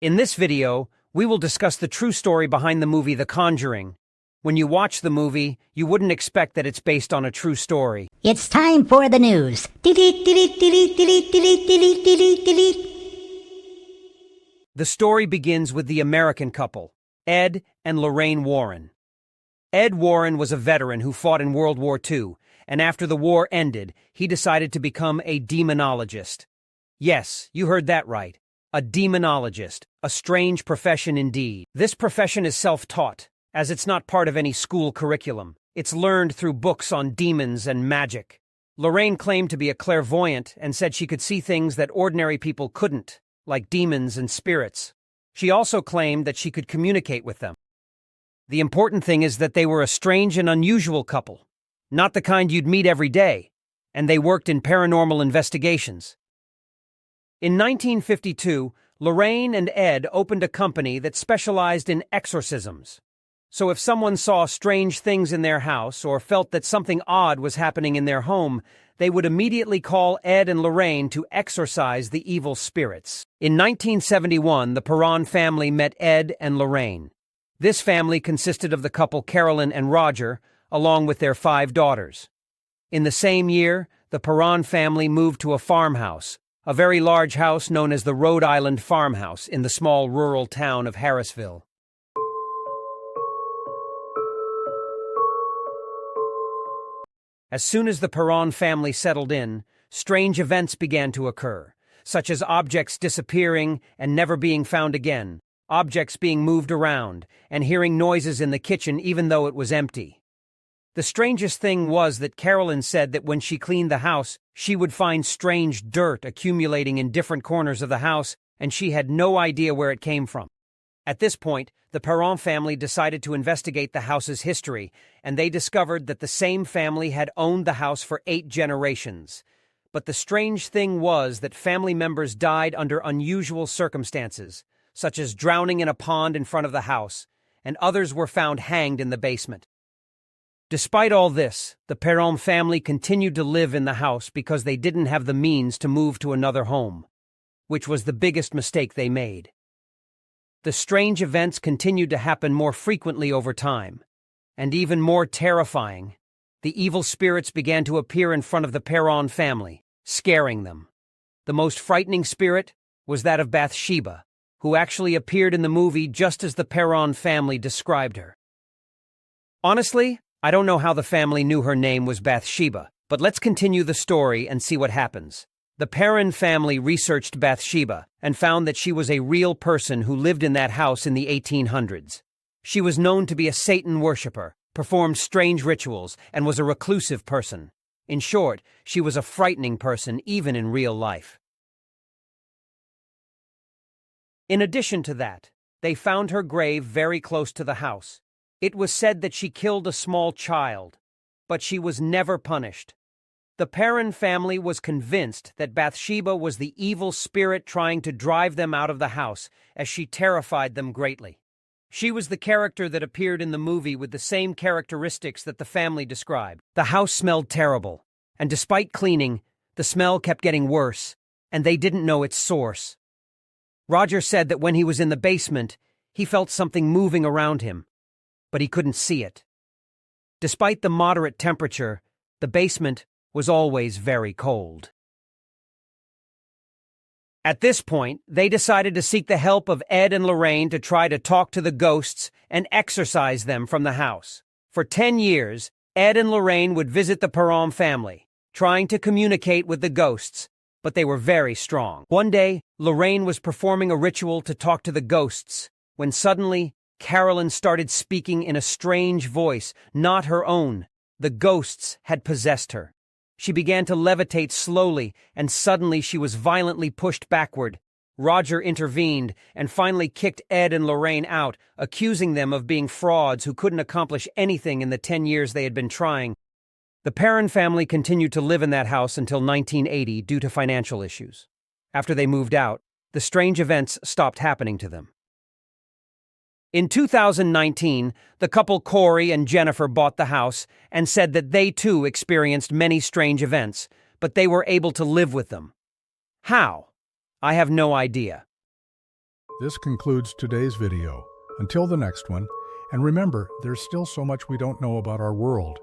In this video, we will discuss the true story behind the movie The Conjuring. When you watch the movie, you wouldn't expect that it's based on a true story. It's time for the news. The story begins with the American couple, Ed and Lorraine Warren. Ed Warren was a veteran who fought in World War II, and after the war ended, he decided to become a demonologist. Yes, you heard that right. A demonologist, a strange profession indeed. This profession is self-taught, as it's not part of any school curriculum. It's learned through books on demons and magic. Lorraine claimed to be a clairvoyant and said she could see things that ordinary people couldn't, like demons and spirits. She also claimed that she could communicate with them. The important thing is that they were a strange and unusual couple, not the kind you'd meet every day, and they worked in paranormal investigations. In 1952, Lorraine and Ed opened a company that specialized in exorcisms. So if someone saw strange things in their house or felt that something odd was happening in their home, they would immediately call Ed and Lorraine to exorcise the evil spirits. In 1971, the Perron family met Ed and Lorraine. This family consisted of the couple Carolyn and Roger, along with their 5 daughters. In the same year, the Perron family moved to a farmhouse, a very large house known as the Rhode Island Farmhouse in the small rural town of Harrisville. As soon as the Perron family settled in, strange events began to occur, such as objects disappearing and never being found again, objects being moved around, and hearing noises in the kitchen even though it was empty. The strangest thing was that Carolyn said that when she cleaned the house, she would find strange dirt accumulating in different corners of the house, and she had no idea where it came from. At this point, the Perron family decided to investigate the house's history, and they discovered that the same family had owned the house for 8 generations. But the strange thing was that family members died under unusual circumstances, such as drowning in a pond in front of the house, and others were found hanged in the basement. Despite all this, the Perron family continued to live in the house because they didn't have the means to move to another home, which was the biggest mistake they made. The strange events continued to happen more frequently over time, and even more terrifying, the evil spirits began to appear in front of the Perron family, scaring them. The most frightening spirit was that of Bathsheba, who actually appeared in the movie just as the Perron family described her. Honestly, I don't know how the family knew her name was Bathsheba, but let's continue the story and see what happens. The Perron family researched Bathsheba and found that she was a real person who lived in that house in the 1800s. She was known to be a Satan worshiper, performed strange rituals, and was a reclusive person. In short, she was a frightening person even in real life. In addition to that, they found her grave very close to the house. It was said that she killed a small child, but she was never punished. The Perron family was convinced that Bathsheba was the evil spirit trying to drive them out of the house, as she terrified them greatly. She was the character that appeared in the movie with the same characteristics that the family described. The house smelled terrible, and despite cleaning, the smell kept getting worse, and they didn't know its source. Roger said that when he was in the basement, he felt something moving around him, but he couldn't see it. Despite the moderate temperature, the basement was always very cold. At this point, they decided to seek the help of Ed and Lorraine to try to talk to the ghosts and exorcise them from the house. For 10 years, Ed and Lorraine would visit the Perron family, trying to communicate with the ghosts, but they were very strong. One day, Lorraine was performing a ritual to talk to the ghosts, when suddenly, Carolyn started speaking in a strange voice, not her own. The ghosts had possessed her. She began to levitate slowly, and suddenly she was violently pushed backward. Roger intervened and finally kicked Ed and Lorraine out, accusing them of being frauds who couldn't accomplish anything in the 10 years they had been trying. The Perron family continued to live in that house until 1980 due to financial issues. After they moved out, the strange events stopped happening to them. In 2019, the couple Corey and Jennifer bought the house and said that they too experienced many strange events, but they were able to live with them. How? I have no idea. This concludes today's video. Until the next one, and remember, there's still so much we don't know about our world.